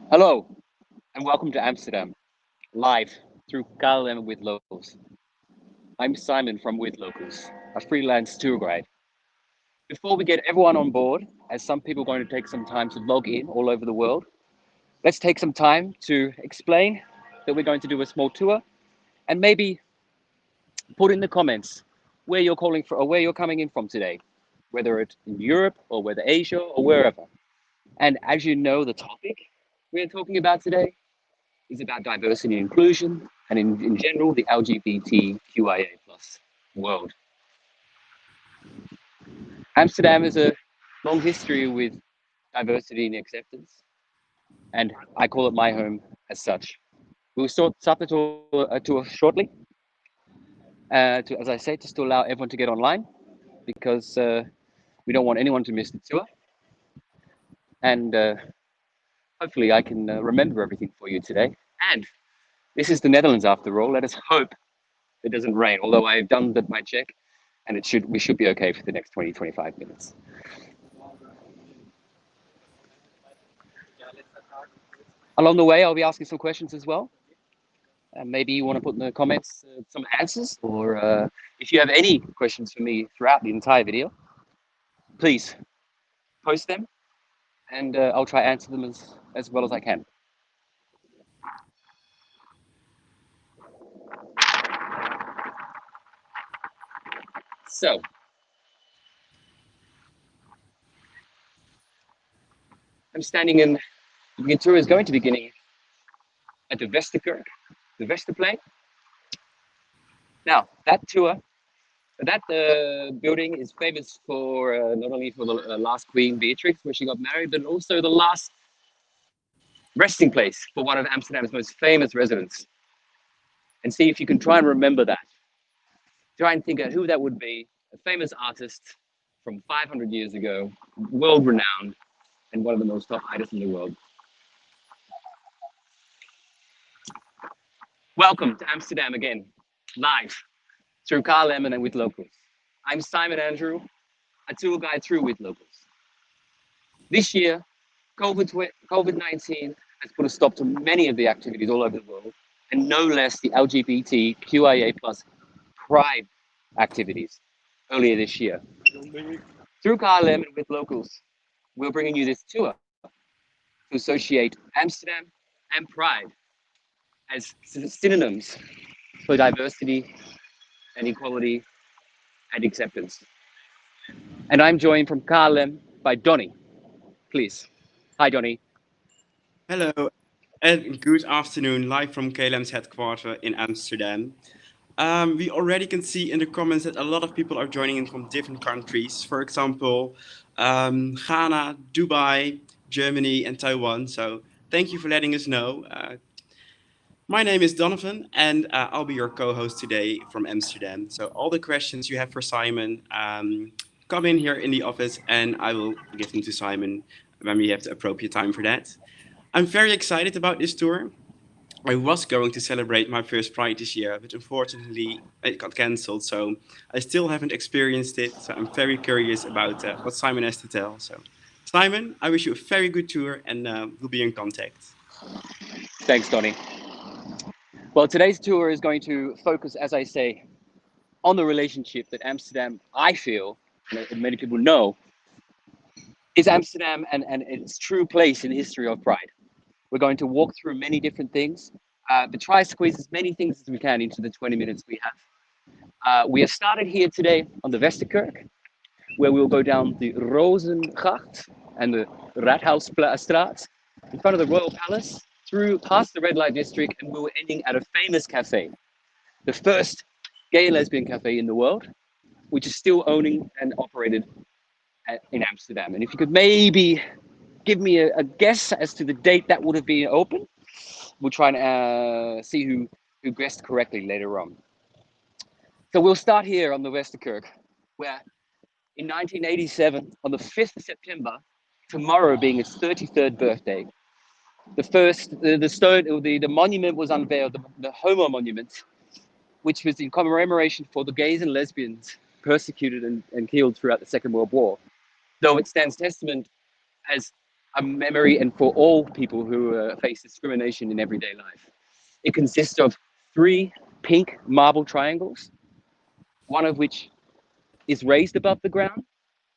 Hello, and welcome to Amsterdam, live through KLM with locals. I'm Simon from Withlocals, a freelance tour guide. Before we get everyone on board, as some people are going to take some time to log in all over the world, let's take some time to explain that we're going to do a small tour and maybe put in the comments where you're calling from or where you're coming in from today, whether it's in Europe or whether Asia or wherever. And as you know, the topic we're talking about today is about diversity and inclusion, and in general, the LGBTQIA plus world. Amsterdam has a long history with diversity and acceptance, and I call it my home as such. We'll start the tour shortly, as I say, just to allow everyone to get online, because we don't want anyone to miss the tour. And hopefully, I can remember everything for you today. And this is the Netherlands after all. Let us hope it doesn't rain, although I've done my check and we should be okay for the next 20, 25 minutes. Along the way, I'll be asking some questions as well. And maybe you want to put in the comments some answers, or if you have any questions for me throughout the entire video, please post them, and I'll try to answer them as well as I can. So, I'm standing in, the tour is going to be beginning at the Westerkerk, the Westerplein. Now, that building is famous for not only for the last Queen Beatrix, where she got married, but also the last resting place for one of Amsterdam's most famous residents. And see if you can try and remember that. Try and think of who that would be. A famous artist from 500 years ago, world renowned, and one of the most top artists in the world. Welcome to Amsterdam again, live through KLM and with locals. I'm Simon Andrew, a tour guide through with locals. This year, COVID-19 has put a stop to many of the activities all over the world, and no less the LGBTQIA plus Pride activities earlier this year. Through KLM and with locals, we're bringing you this tour to associate Amsterdam and Pride as synonyms for diversity and equality and acceptance. And I'm joined from KLM by Donny. Please. Hi, Donny. Hello and good afternoon, live from KLM's headquarters in Amsterdam. We already can see in the comments that a lot of people are joining in from different countries. For example, Ghana, Dubai, Germany, and Taiwan. So thank you for letting us know. My name is Donovan, and I'll be your co-host today from Amsterdam. So all the questions you have for Simon, come in here in the office, and I will give them to Simon when we have the appropriate time for that. I'm very excited about this tour. I was going to celebrate my first Pride this year, but unfortunately it got cancelled. So I still haven't experienced it. So I'm very curious about what Simon has to tell. So, Simon, I wish you a very good tour, and we'll be in contact. Thanks, Donny. Well, today's tour is going to focus, as I say, on the relationship that Amsterdam, I feel, and many people know, is Amsterdam and its true place in the history of Pride. We're going to walk through many different things, but try to squeeze as many things as we can into the 20 minutes we have. We have started here today on the Westerkerk, where we'll go down the Rozengracht and the Raadhuisstraat in front of the Royal Palace, through past the red light district, and we were ending at a famous cafe, the first gay and lesbian cafe in the world, which is still owning and operated in Amsterdam. And if you could maybe give me a guess as to the date that would have been open, we'll try and see who guessed correctly later on. So we'll start here on the Westerkerk, where in 1987, on the 5th of September, tomorrow being its 33rd birthday, the monument was unveiled, the Homo Monument, which was in commemoration for the gays and lesbians persecuted and killed throughout the Second World War. Though it stands testament as a memory and for all people who face discrimination in everyday life. It consists of three pink marble triangles, one of which is raised above the ground,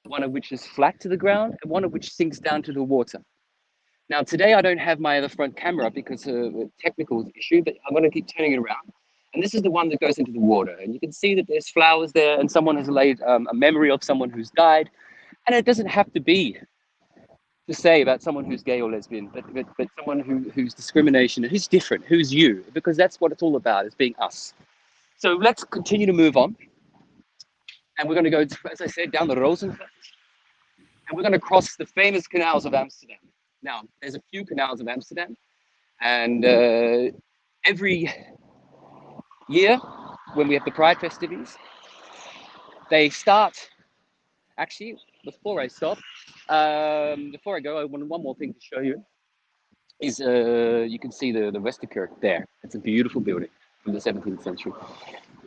one of which is flat to the ground, and one of which sinks down to the water. Now, today I don't have my other front camera because of a technical issue, but I'm going to keep turning it around. And this is the one that goes into the water. And you can see that there's flowers there, and someone has laid a memory of someone who's died. And it doesn't have to be to say about someone who's gay or lesbian, but someone who's discrimination, who's different, who's you, because that's what it's all about, is being us. So let's continue to move on. And we're going to go, as I said, down the Rozengracht. And we're going to cross the famous canals of Amsterdam. Now, there's a few canals of Amsterdam. And every year, when we have the Pride festivities, they start, actually, before I stop, before I go, I want one more thing to show you. Is you can see the Westerkerk there. It's a beautiful building from the 17th century.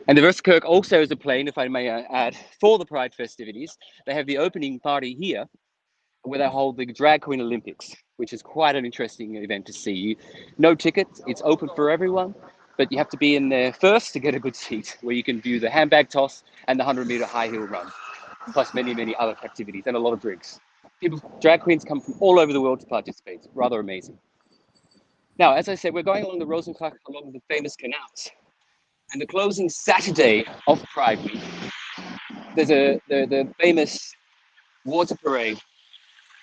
And the Westerkerk also is a plane, if I may add, for the Pride festivities. They have the opening party here, where they hold the Drag Queen Olympics, which is quite an interesting event to see. No tickets, it's open for everyone, but you have to be in there first to get a good seat, where you can view the handbag toss and the 100-meter high heel run, plus many, many other activities and a lot of drinks. Drag queens come from all over the world to participate. Rather amazing. Now, as I said, we're going along the Rozengracht, along the famous canals. And the closing Saturday of Pride Week, there's the famous water parade,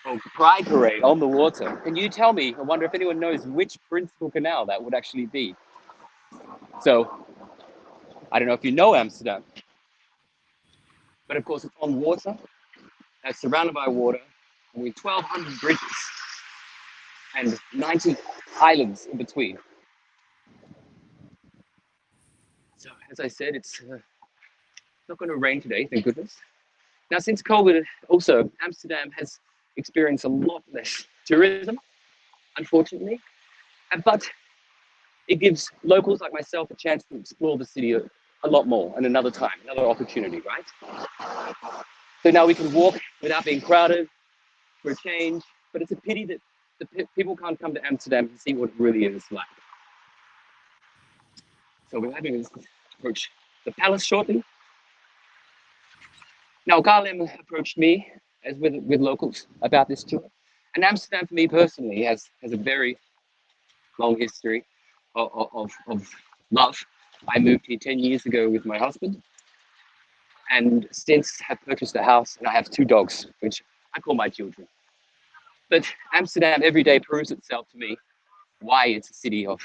or Pride Parade on the water. Can you tell me, I wonder if anyone knows which principal canal that would actually be? So, I don't know if you know Amsterdam, but of course it's on water, it's surrounded by water, with 1,200 bridges and 90 islands in between. So, as I said, it's not going to rain today, thank goodness. Now, since COVID, also, Amsterdam has experienced a lot less tourism, unfortunately, but it gives locals like myself a chance to explore the city a lot more and another time, another opportunity, right? So now we can walk without being crowded for a change, but it's a pity that the people can't come to Amsterdam and see what it really is like. So we're having to approach the palace shortly. Now, KLM approached me, as with locals, about this tour. And Amsterdam, for me personally, has a very long history of love. I moved here 10 years ago with my husband, and since have purchased a house, and I have two dogs, which I call my children. But Amsterdam every day proves itself to me why it's a city of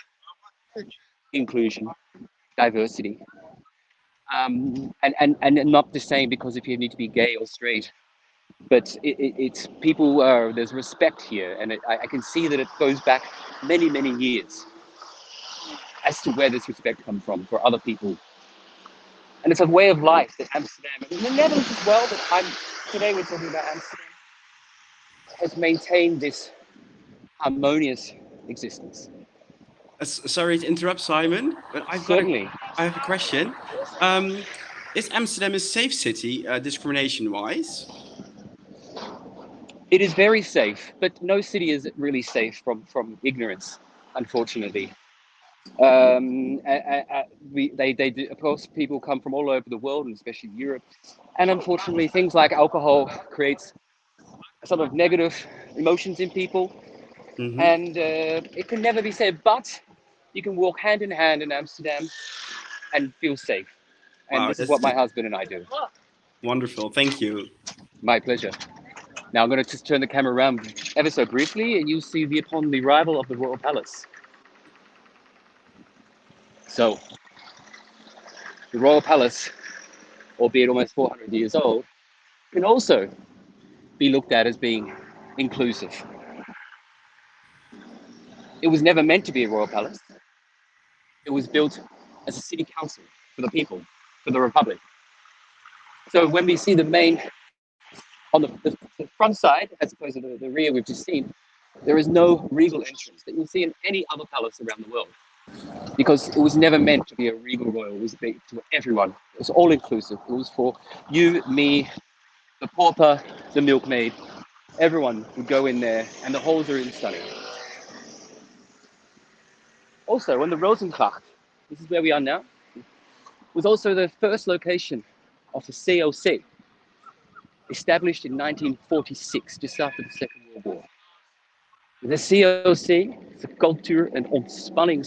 inclusion, diversity. And not the same because if you need to be gay or straight, but it's people, there's respect here, and I can see that it goes back many, many years as to where this respect comes from for other people. And it's a way of life that Amsterdam, and the Netherlands as well, but today we're talking about Amsterdam, has maintained this harmonious existence. Sorry to interrupt, Simon, but Certainly. I have a question. Is Amsterdam a safe city, discrimination-wise? It is very safe, but no city is really safe from ignorance, unfortunately. They do, of course, people come from all over the world, and especially Europe. And unfortunately, things like alcohol creates sort of negative emotions in people. Mm-hmm. And it can never be said, but you can walk hand in hand in Amsterdam and feel safe. And Wow, this is that's what my husband and I do. wonderful. Thank you. My pleasure. Now I'm going to just turn the camera around ever so briefly, and you'll see upon the arrival of the Royal Palace. So, the Royal Palace, albeit almost 400 years old, can also be looked at as being inclusive. It was never meant to be a royal palace. It was built as a city council for the people, for the Republic. So when we see the main, on the front side, as opposed to the rear we've just seen, there is no regal entrance that you'll see in any other palace around the world, because it was never meant to be a regal royal. It was to everyone. It was all inclusive. It was for you, me, the pauper, the milkmaid, Everyone would go in there, and the halls are really stunning. Also, on the Rosengracht, this is where we are now, was also the first location of the COC, established in 1946, just after the Second World War. The COC is a Culture and Ontspanning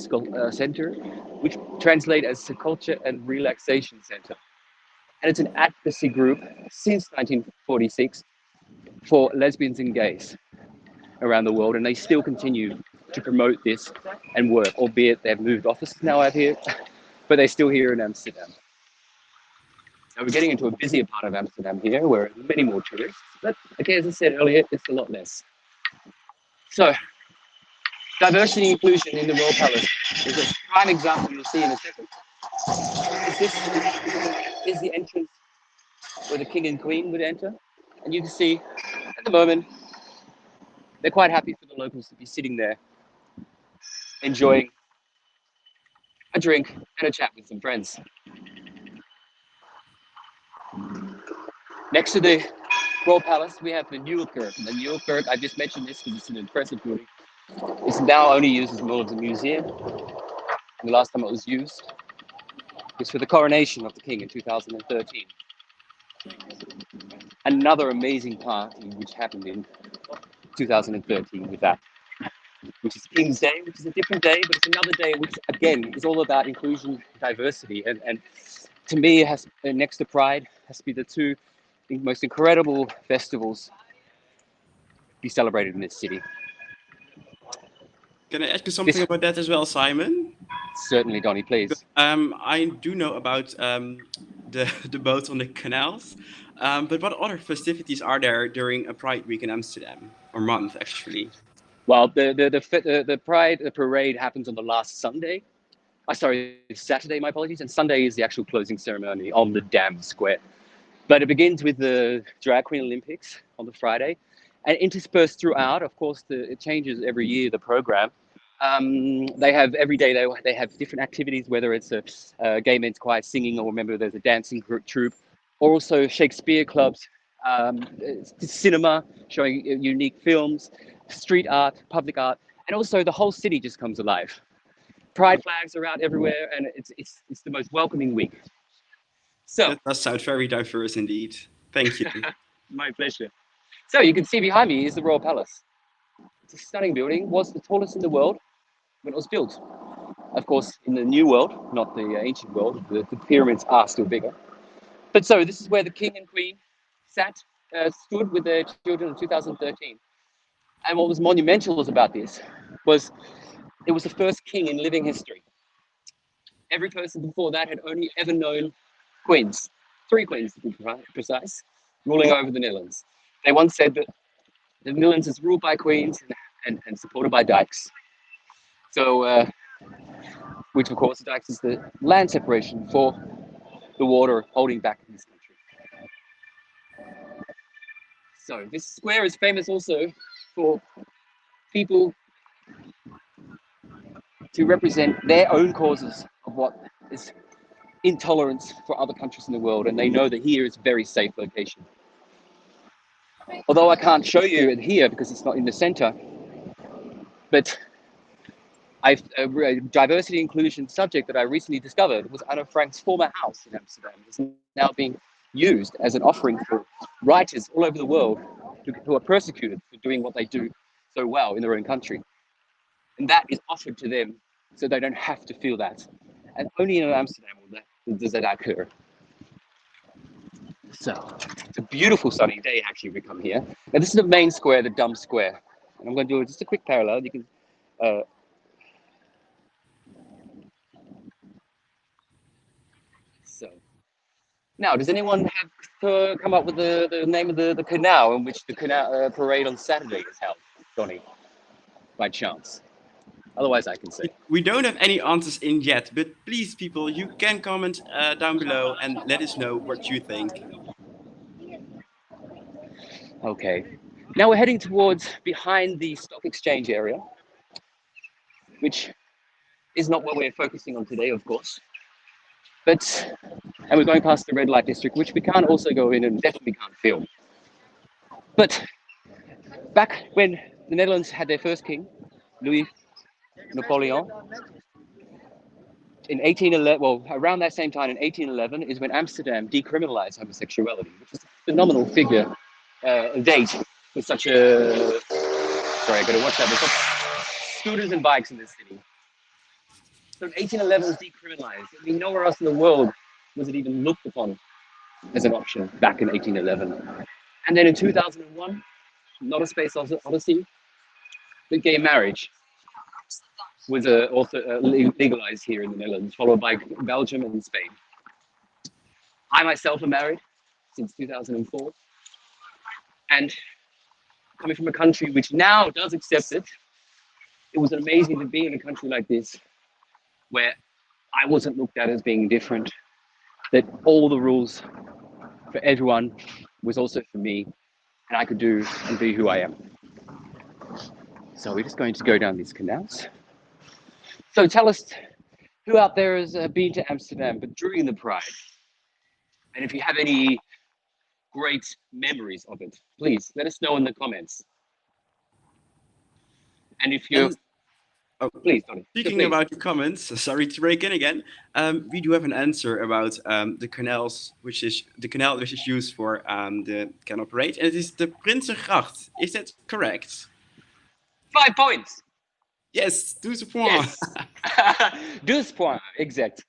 Center, which translates as a Culture and Relaxation Center. And it's an advocacy group since 1946 for lesbians and gays around the world, and they still continue to promote this and work, albeit they've moved offices now out here, but they're still here in Amsterdam. Now we're getting into a busier part of Amsterdam here, where there are many more tourists, but again, as I said earlier, it's a lot less. So, diversity and inclusion in the Royal Palace is a prime example you'll see in a second. This is the entrance where the King and Queen would enter, and you can see at the moment they're quite happy for the locals to be sitting there enjoying a drink and a chat with some friends. Next to the Royal Palace, we have the Newelkerk. The Newelkerk, I just mentioned this because it's an impressive building. It's now only used as more of a museum. And the last time it was used was for the coronation of the king in 2013. Another amazing party which happened in 2013 with that, which is King's Day, which is a different day, but it's another day which, again, is all about inclusion, diversity. And to me, it has, next to Pride, has to be the two most incredible festivals be celebrated in this city. Can I ask you something about that as well, Simon? Certainly, Donny, please. I do know about the boats on the canals, but what other festivities are there during a Pride Week in Amsterdam, or month actually? Well, the Pride parade happens on the last Sunday. Sorry, Saturday, my apologies. And Sunday is the actual closing ceremony on the Dam Square. But it begins with the Drag Queen Olympics on the Friday. And interspersed throughout, of course, it changes every year, the program. They have every day, they have different activities, whether it's a gay men's choir singing, or remember there's a dancing troupe, or also Shakespeare clubs, cinema showing unique films, street art, public art, and also the whole city just comes alive. Pride flags are out everywhere, and it's the most welcoming week. So That does sound very diverse indeed. Thank you. my pleasure. So you can see behind me is the Royal Palace. It's a stunning building. Was the tallest in the world when it was built. Of course, in the new world, not the ancient world, the pyramids are still bigger. But so this is where the king and queen stood with their children in 2013. And what was monumental about this was it was the first king in living history. Every person before that had only ever known queens, 3 queens to be precise, ruling over the Netherlands. They once said that the Netherlands is ruled by queens and supported by dikes. So, which of course, the dikes is the land separation for the water holding back in this country. So this square is famous also for people to represent their own causes of what is intolerance for other countries in the world, and they know that here is a very safe location. Although I can't show you it here because it's not in the center, but a diversity inclusion subject that I recently discovered was Anna Frank's former house in Amsterdam. It's now being used as an offering for writers all over the world who are persecuted for doing what they do so well in their own country. And that is offered to them so they don't have to feel that. And only in Amsterdam does that occur. So it's a beautiful sunny day actually we come here. Now this is the main square, the Dam Square. And I'm going to do just a quick parallel. You can so now, does anyone have come up with the name of the canal in which the canal parade on Saturday is held, Donny, by chance? Otherwise, I can say. We don't have any answers in yet, but please, people, you can comment down below and let us know what you think. Okay. Now we're heading towards behind the stock exchange area, which is not what we're focusing on today, of course. And we're going past the red light district, which we can't also go in and definitely can't film. But Back when the Netherlands had their first king, Louis Napoleon, in 1811, well, around that same time in 1811 is when Amsterdam decriminalized homosexuality, which is a phenomenal figure, date with such a, sorry, I gotta watch that, there's scooters and bikes in this city. So 1811 was decriminalized. I mean, nowhere else in the world was it even looked upon as an option back in 1811. And then in 2001, not a space odyssey, but gay marriage was also legalized here in the Netherlands, followed by Belgium and Spain. I myself am married since 2004, and coming from a country which now does accept it, it was amazing to be in a country like this where I wasn't looked at as being different, that all the rules for everyone was also for me, and I could do and be who I am. So we're just going to go down these canals. So tell us who out there has been to Amsterdam, but during the Pride, and if you have any great memories of it, please let us know in the comments. And if you're, And oh, please, Tony, speaking please. about the comments, sorry to break in again. We do have an answer about the canals, which is the canal which is used for the can operate, and it is the Prinsengracht. Is that correct? 5 points. Yes, 12 points. Yes. 12 points, exactly.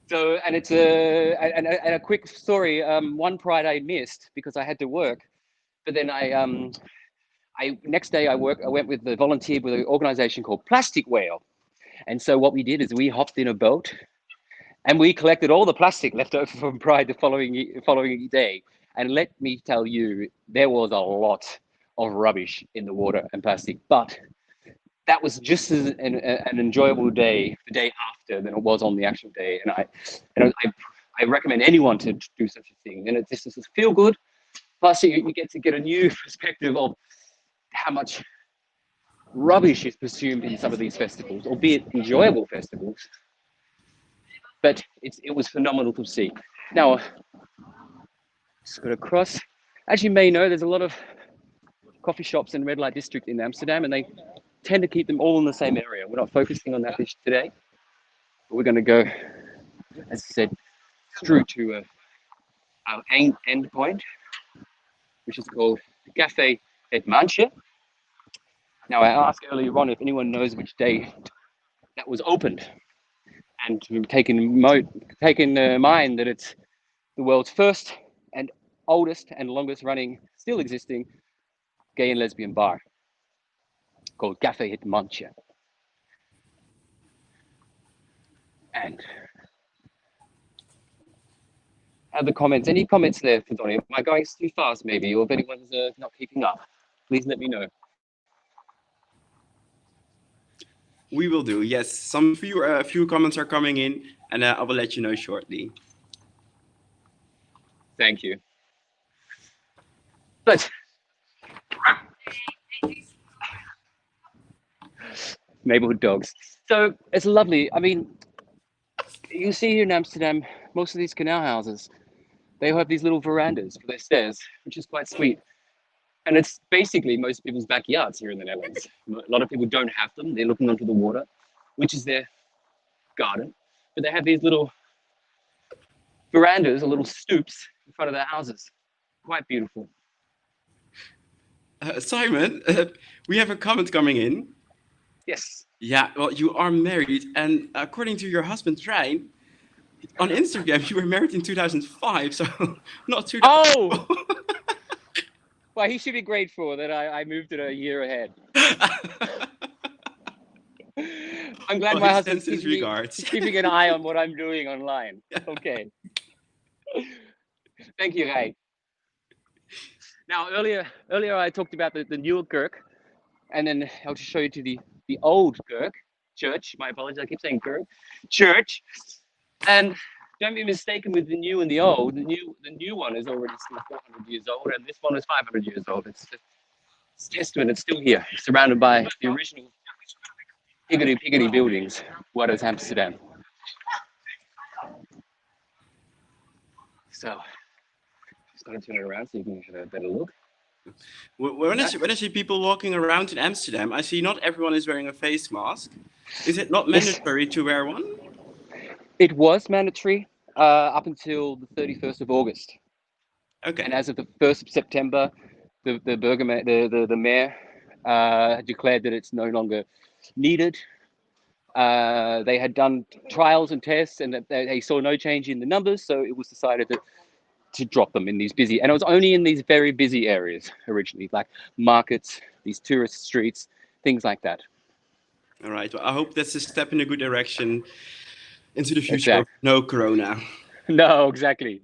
So, and it's and a quick story. One Pride I missed because I had to work, but then I next day I went with the volunteer with an organization called Plastic Whale, and so what we did is we hopped in a boat, and we collected all the plastic left over from Pride the following day. And let me tell you, there was a lot of rubbish in the water and plastic, but that was just as an enjoyable day the day after than it was on the actual day. And I recommend anyone to do such a thing. And it's just feel good. Plus, you get a new perspective of how much rubbish is consumed in some of these festivals, albeit enjoyable festivals. But it was phenomenal to see. Now, just got across. As you may know, there's a lot of coffee shops in red light district in Amsterdam, and they tend to keep them all in the same area. We're not focusing on that dish today, but we're going to go, as I said, through to our end point, which is called Café Het Mansje. Now, I asked earlier on if anyone knows which day that was opened, and we've taken mind that it's the world's first and oldest and longest running, still existing, gay and lesbian bar called Café Het Mansje. And other comments, any comments there for Donny? Am I going too fast maybe, or if anyone's not keeping up, please let me know. We will do, yes. Some few comments are coming in, and I will let you know shortly. Thank you. But neighborhood dogs. So it's lovely. I mean, you see here in Amsterdam, most of these canal houses, they have these little verandas for their stairs, which is quite sweet. And it's basically most people's backyards here in the Netherlands. A lot of people don't have them. They're looking onto the water, which is their garden. But they have these little verandas or little stoops in front of their houses. Quite beautiful. Simon, we have a comment coming in. Yes. Yeah, well, you are married, and according to your husband, Ryan, on Instagram, you were married in 2005, so not 2000. Oh! Well, he should be grateful that I moved it a year ahead. I'm glad my husband's keeping an eye on what I'm doing online. Okay. Thank you, Ray. Now, earlier I talked about the new Kirk, and then I'll just show you to the old Kirk church. My apologies, I keep saying Kirk church. And don't be mistaken with the new and the old. The new one is already still 400 years old, and this one is 500 years old. It's testament. It's still here, surrounded by the original higgity buildings. What is Amsterdam? So just going to turn it around so you can have a better look. When I see people walking around in Amsterdam, I see not everyone is wearing a face mask. Is it not Yes, mandatory to wear one? it was mandatory up until the 31st of August. And Okay. as of the 1st of September, the mayor declared that it's no longer needed. They had done trials and tests, and that they saw no change in the numbers, so it was decided to drop them in these busy, and it was only in these very busy areas originally, like markets, these tourist streets, things like that. All right. Well, I hope that's a step in a good direction into the future of Exactly. no corona. No, exactly.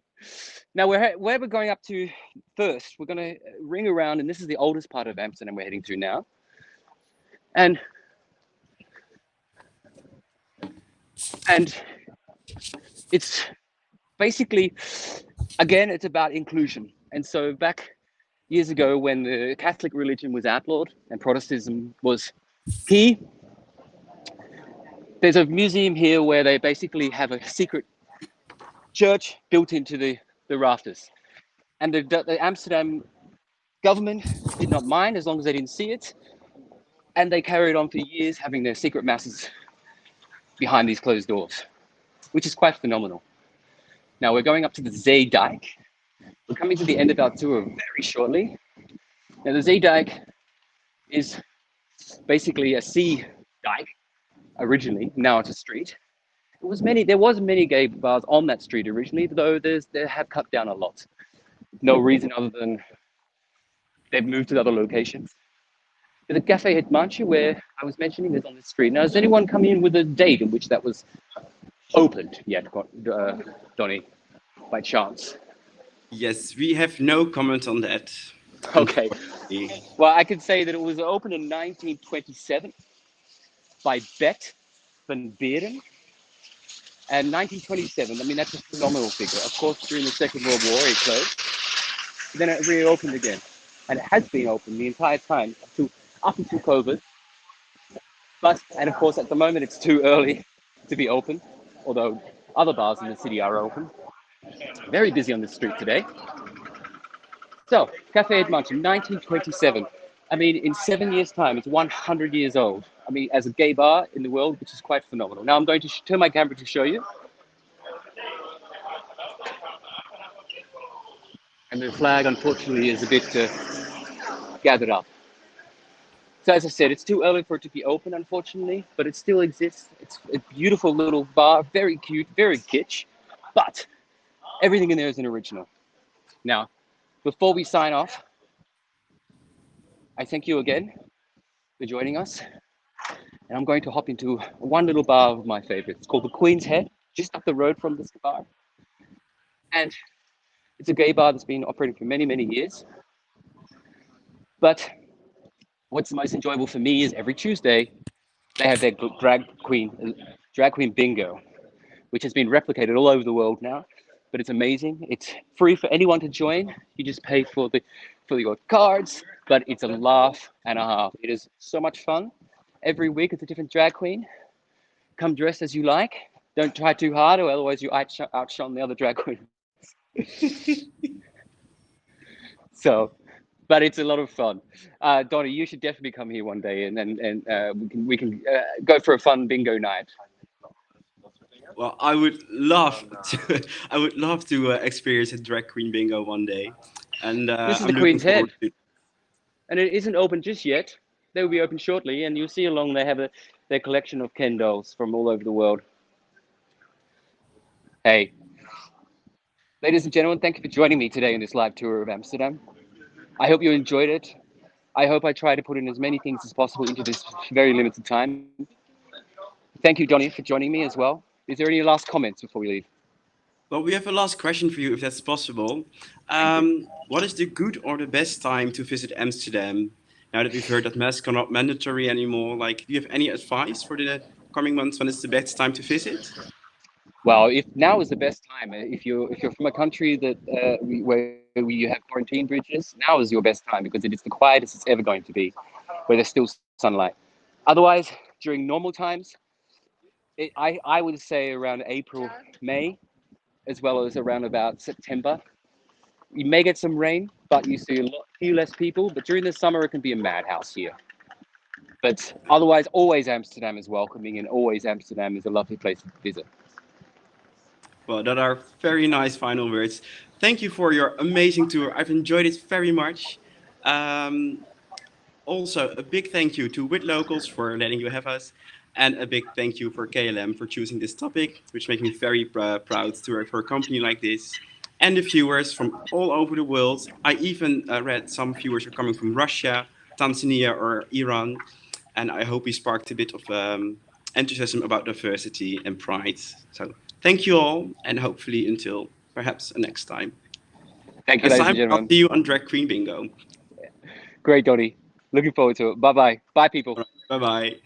Now where we're going up to first, we're going to ring around, and this is the oldest part of Amsterdam we're heading to now, and and it's basically, again, it's about inclusion. And so back years ago, when the Catholic religion was outlawed and Protestantism was key, there's a museum here where they basically have a secret church built into the rafters. And the Amsterdam government did not mind as long as they didn't see it. And they carried on for years having their secret masses behind these closed doors, which is quite phenomenal. Now we're going up to the Zeedijk. We're coming to the end of our tour very shortly. Now the Zeedijk is basically a sea dike originally. Now it's a street. There was many gay bars on that street originally, though they have cut down a lot. No reason other than they've moved to other locations. But the Cafe Hitmanche, where I was mentioning, is on this street. Now, has anyone come in with a date in which that was opened yet, Donny, by chance? Yes, we have no comment on that. Okay. Unfortunately. Well, I can say that it was opened in 1927 by Bet van Beeren. And 1927, I mean, that's a phenomenal figure. Of course, during the Second World War, it closed. But then it reopened again. And it has been open the entire time up until COVID. And of course, at the moment, it's too early to be open, although other bars in the city are open. Very busy on the street today. So, Cafe Edmonton, 1927. I mean, in 7 years' time, it's 100 years old. I mean, as a gay bar in the world, which is quite phenomenal. Now, I'm going to turn my camera to show you. And the flag, unfortunately, is a bit gathered up. So as I said, it's too early for it to be open, unfortunately, but it still exists. It's a beautiful little bar, very cute, very kitsch, but everything in there is an original. Now, before we sign off, I thank you again for joining us. And I'm going to hop into one little bar of my favorite. It's called the Queen's Head, just up the road from this bar. And it's a gay bar that's been operating for many, many years. But what's most enjoyable for me is every Tuesday, they have their drag queen bingo, which has been replicated all over the world now. But it's amazing. It's free for anyone to join. You just pay for your cards, but it's a laugh and a half. It is so much fun. Every week it's a different drag queen. Come dressed as you like. Don't try too hard, or otherwise you outshone the other drag queens. So, but it's a lot of fun. Donnie, you should definitely come here one day, and we can go for a fun bingo night. Well, I would love to. I would love to experience a drag queen bingo one day, and This is the I'm looking Queen's forward Head, to. and it isn't open just yet. They will be open shortly, and you'll see along they have their collection of Ken dolls from all over the world. Hey, ladies and gentlemen, thank you for joining me today in this live tour of Amsterdam. I hope you enjoyed it. I hope I try to put in as many things as possible into this very limited time. Thank you, Donnie, for joining me as well. Is there any last comments before we leave? Well, we have a last question for you, if that's possible. Thank you. What is the good or the best time to visit Amsterdam? Now that we've heard that masks are not mandatory anymore, like, do you have any advice for the coming months when it's the best time to visit? Well, if now is the best time. If you're from a country that where you have quarantine bridges, now is your best time because it is the quietest it's ever going to be, where there's still sunlight. Otherwise, during normal times, I would say around April, May, as well as around about September, You may get some rain, but you see few less people. But during the summer, it can be a madhouse here. But otherwise, always Amsterdam is welcoming, and always Amsterdam is a lovely place to visit. Well, that are very nice final words. Thank you for your amazing tour. I've enjoyed it very much. Um, Also, a big thank you to Withlocals for letting you have us, and a big thank you for KLM for choosing this topic, which makes me very proud to work for a company like this. And the viewers from all over the world. I even read some viewers are coming from Russia, Tanzania, or Iran, and I hope we sparked a bit of enthusiasm about diversity and pride. So, thank you all, and hopefully until perhaps next time. Thank you, And ladies and Simon, I'll gentlemen. see you on Drag Queen Bingo. Great, Donny. Looking forward to it. Bye bye. Bye, people. Bye bye.